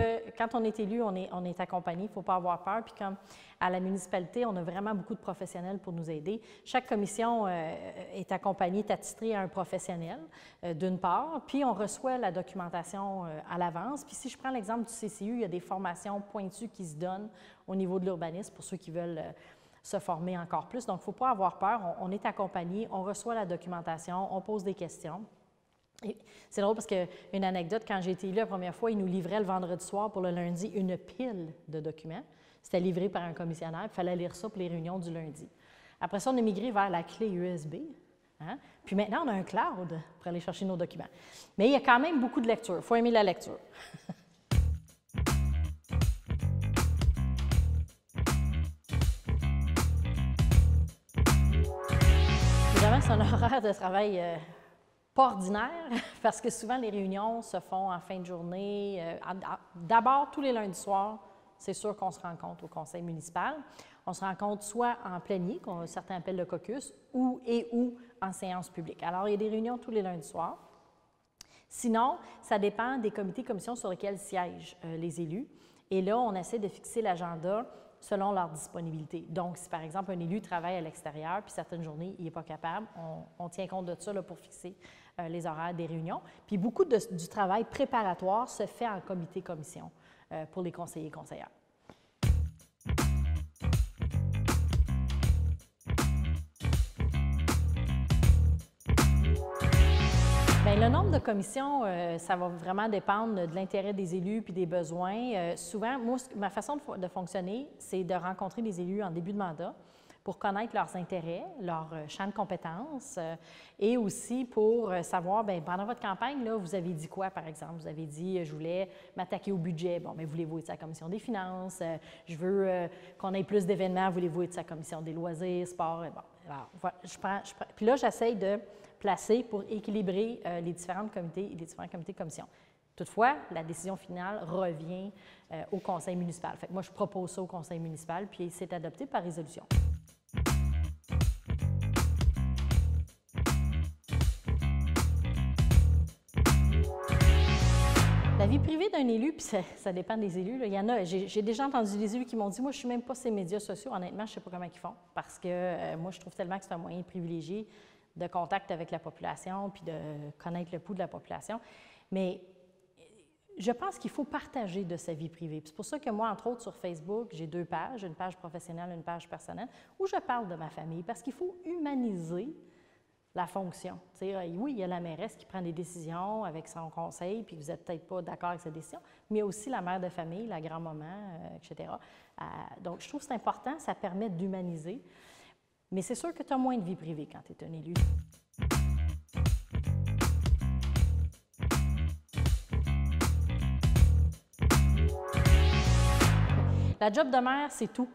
que quand on est élu, on est accompagné, il ne faut pas avoir peur. Puis comme à la municipalité, on a vraiment beaucoup de professionnels pour nous aider. Chaque commission est accompagnée, est attitrée à un professionnel, d'une part, puis on reçoit la documentation à l'avance. Puis si je prends l'exemple du CCU, il y a des formations pointues qui se donnent au niveau de l'urbanisme pour ceux qui veulent se former encore plus. Donc, il ne faut pas avoir peur, on est accompagné, on reçoit la documentation, on pose des questions. C'est drôle parce qu'une anecdote, quand j'ai été élue la première fois, ils nous livraient le vendredi soir pour le lundi une pile de documents. C'était livré par un commissionnaire, il fallait lire ça pour les réunions du lundi. Après ça, on a migré vers la clé USB. Hein? Puis maintenant, on a un cloud pour aller chercher nos documents. Mais il y a quand même beaucoup de lecture. Il faut aimer la lecture. Évidemment, c'est un horaire de travail pas ordinaire, parce que souvent les réunions se font en fin de journée. D'abord, tous les lundis soirs, c'est sûr qu'on se rencontre au conseil municipal. On se rencontre soit en plénier, qu'on certains appellent le caucus, ou en séance publique. Alors, il y a des réunions tous les lundis soirs. Sinon, ça dépend des comités, commissions sur lesquels siègent les élus. Et là, on essaie de fixer l'agenda selon leur disponibilité. Donc, si par exemple un élu travaille à l'extérieur, puis certaines journées, il n'est pas capable, on tient compte de ça là, pour fixer les horaires des réunions. Puis beaucoup du travail préparatoire se fait en comité-commission pour les conseillers et conseillères. Bien, le nombre de commissions, ça va vraiment dépendre de l'intérêt des élus puis des besoins. Souvent, moi, ma façon de fonctionner, c'est de rencontrer les élus en début de mandat pour connaître leurs intérêts, leur champ de compétences et aussi pour savoir, bien, pendant votre campagne, là, vous avez dit quoi, par exemple? Vous avez dit, je voulais m'attaquer au budget. Bon, bien, voulez-vous être à la commission des finances? Je veux qu'on ait plus d'événements. Voulez-vous être à la commission des loisirs, sport? Bon, alors, voilà, je prends. Puis là, j'essaye de placer pour équilibrer les différents comités et les différents comités de commission. Toutefois, la décision finale revient au conseil municipal. Fait que moi, je propose ça au conseil municipal, puis c'est adopté par résolution. La vie privée d'un élu, puis ça dépend des élus. Là. Il y en a, j'ai déjà entendu des élus qui m'ont dit « Moi, je ne suis même pas ces médias sociaux. Honnêtement, je ne sais pas comment ils font, parce que moi, je trouve tellement que c'est un moyen privilégié de contact avec la population, puis de connaître le pouls de la population. » Mais je pense qu'il faut partager de sa vie privée. C'est pour ça que moi, entre autres, sur Facebook, j'ai 2 pages, une page professionnelle, une page personnelle, où je parle de ma famille, parce qu'il faut humaniser la fonction. Oui, il y a la mairesse qui prend des décisions avec son conseil, puis vous n'êtes peut-être pas d'accord avec cette décision, mais il y a aussi la mère de famille, la grand-maman, etc. Donc, je trouve que c'est important, ça permet d'humaniser. Mais c'est sûr que tu as moins de vie privée quand tu es un élu. La job de maire, c'est tout.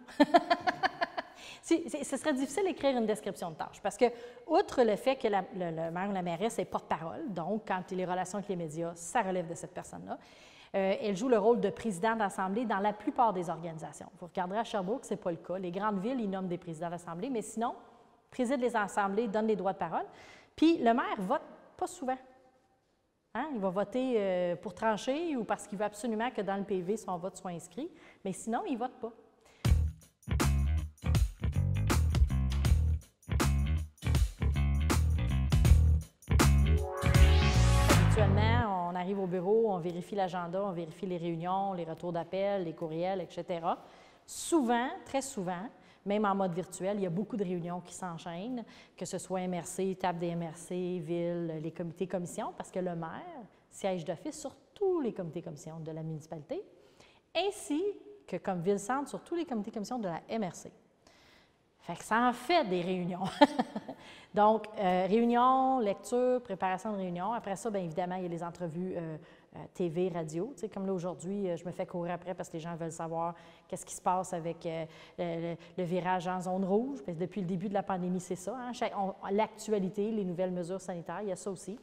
Ce serait difficile d'écrire une description de tâche parce que, outre le fait que le maire ou la mairesse est porte-parole, donc quand il y a les relations avec les médias, ça relève de cette personne-là, elle joue le rôle de président d'assemblée dans la plupart des organisations. Vous regarderez à Sherbrooke, ce n'est pas le cas. Les grandes villes, ils nomment des présidents d'assemblée, mais sinon, préside les assemblées, donne les droits de parole. Puis le maire vote pas souvent. Hein? Il va voter pour trancher ou parce qu'il veut absolument que dans le PV, son vote soit inscrit, mais sinon, il ne vote pas. Habituellement, on arrive au bureau, on vérifie l'agenda, on vérifie les réunions, les retours d'appel, les courriels, etc. Souvent, très souvent, même en mode virtuel, il y a beaucoup de réunions qui s'enchaînent, que ce soit MRC, table des MRC, ville, les comités commissions, parce que le maire siège d'office sur tous les comités commissions de la municipalité, ainsi que comme ville-centre sur tous les comités commissions de la MRC. Fait que ça en fait des réunions. Donc, réunions, lecture, préparation de réunions. Après ça, bien évidemment, il y a les entrevues TV, radio. Tu sais, comme là, aujourd'hui, je me fais courir après parce que les gens veulent savoir qu'est-ce qui se passe avec le virage en zone rouge. Parce que depuis le début de la pandémie, c'est ça. Hein? L'actualité, les nouvelles mesures sanitaires, il y a ça aussi.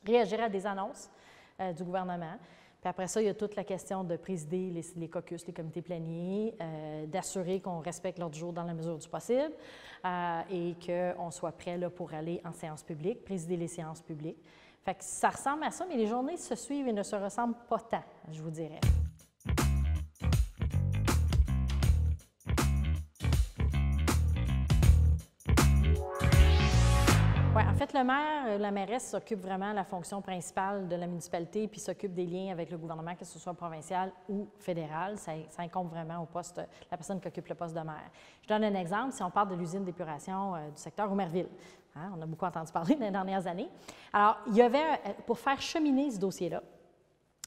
Réagir à des annonces du gouvernement. Puis après ça, il y a toute la question de présider les caucus, les comités pléniers, d'assurer qu'on respecte l'ordre du jour dans la mesure du possible et qu'on soit prêt là, pour aller en séance publique, présider les séances publiques. Fait que ça ressemble à ça, mais les journées se suivent et ne se ressemblent pas tant, je vous dirais. Ouais, en fait, le maire, la mairesse s'occupe vraiment de la fonction principale de la municipalité puis s'occupe des liens avec le gouvernement, que ce soit provincial ou fédéral. Ça incombe vraiment au poste, la personne qui occupe le poste de maire. Je donne un exemple, si on parle de l'usine d'épuration du secteur Aumerville. Hein, on a beaucoup entendu parler dans les dernières années. Alors, il y avait, pour faire cheminer ce dossier-là,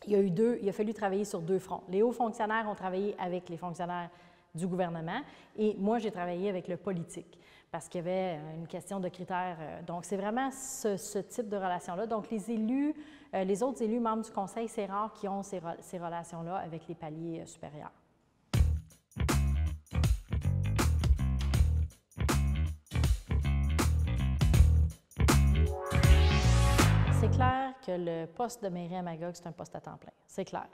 il a fallu travailler sur 2 fronts. Les hauts fonctionnaires ont travaillé avec les fonctionnaires du gouvernement et moi, j'ai travaillé avec le politique parce qu'il y avait une question de critères. Donc, c'est vraiment ce type de relation-là. Donc, les élus, les autres élus membres du conseil, c'est rare qu'ils ont ces relations-là avec les paliers supérieurs. C'est clair que le poste de mairie à Magog, c'est un poste à temps plein. C'est clair.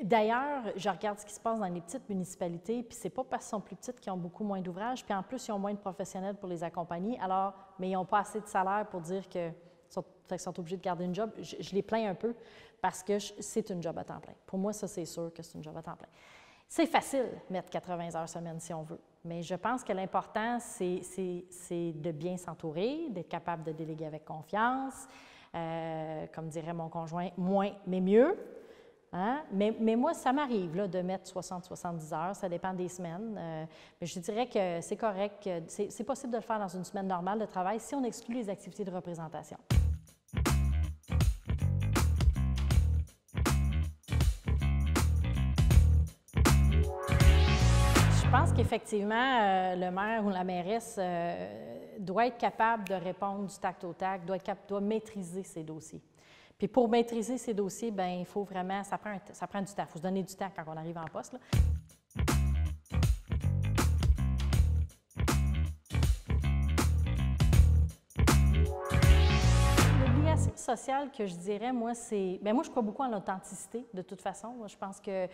D'ailleurs, je regarde ce qui se passe dans les petites municipalités, puis c'est pas parce qu'elles sont plus petites qu'ils ont beaucoup moins d'ouvrages, puis en plus, ils ont moins de professionnels pour les accompagner, alors, mais ils n'ont pas assez de salaire pour dire qu'ils sont obligés de garder une job. Je les plains un peu parce que c'est une job à temps plein. Pour moi, ça, c'est sûr que c'est une job à temps plein. C'est facile de mettre 80 heures semaine si on veut, mais je pense que l'important, c'est de bien s'entourer, d'être capable de déléguer avec confiance, comme dirait mon conjoint, moins mais mieux. Hein? Mais moi, ça m'arrive de mettre 60-70 heures, ça dépend des semaines. Mais je dirais que c'est correct, c'est possible de le faire dans une semaine normale de travail si on exclut les activités de représentation. Je pense qu'effectivement, le maire ou la mairesse doit être capable de répondre du tac au tac, doit maîtriser ses dossiers. Puis pour maîtriser ces dossiers, bien, il faut vraiment, ça prend du temps. Il faut se donner du temps quand on arrive en poste, là. L'obligation sociale que je dirais, moi, c'est... Bien, moi, je crois beaucoup en l'authenticité, de toute façon. Moi, je pense que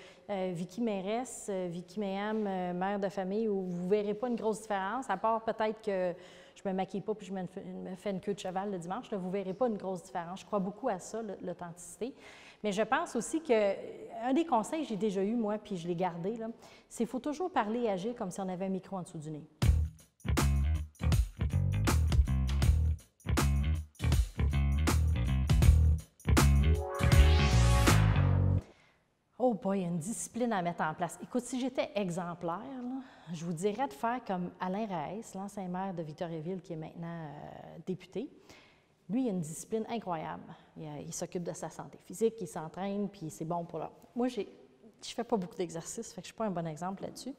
Vicky mairesse, Vicky Méham, mère de famille, où vous ne verrez pas une grosse différence, à part peut-être que je ne me maquille pas puis je me fais une queue de cheval le dimanche. Là, vous ne verrez pas une grosse différence. Je crois beaucoup à ça, l'authenticité. Mais je pense aussi qu'un des conseils que j'ai déjà eu, moi, puis je l'ai gardé, c'est qu'il faut toujours parler et agir comme si on avait un micro en dessous du nez. Oh boy, il y a une discipline à mettre en place. Écoute, si j'étais exemplaire, là, je vous dirais de faire comme Alain Raes, l'ancien maire de Victoriaville, qui est maintenant député. Lui, il a une discipline incroyable. Il s'occupe de sa santé physique, il s'entraîne, puis c'est bon pour là. Moi, je ne fais pas beaucoup d'exercices, fait que je ne suis pas un bon exemple là-dessus.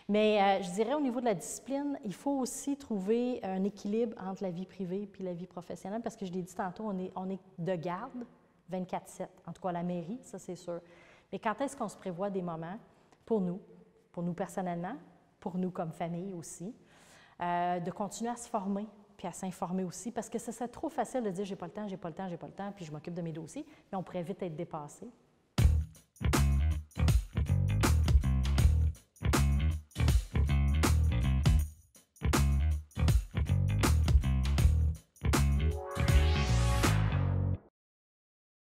Mais je dirais au niveau de la discipline, il faut aussi trouver un équilibre entre la vie privée et la vie professionnelle, parce que je l'ai dit tantôt, on est de garde 24/7, en tout cas à la mairie, ça c'est sûr. Mais quand est-ce qu'on se prévoit des moments pour nous personnellement, pour nous comme famille aussi, de continuer à se former puis à s'informer aussi, parce que ce serait trop facile de dire « j'ai pas le temps, puis je m'occupe de mes dossiers », mais on pourrait vite être dépassé.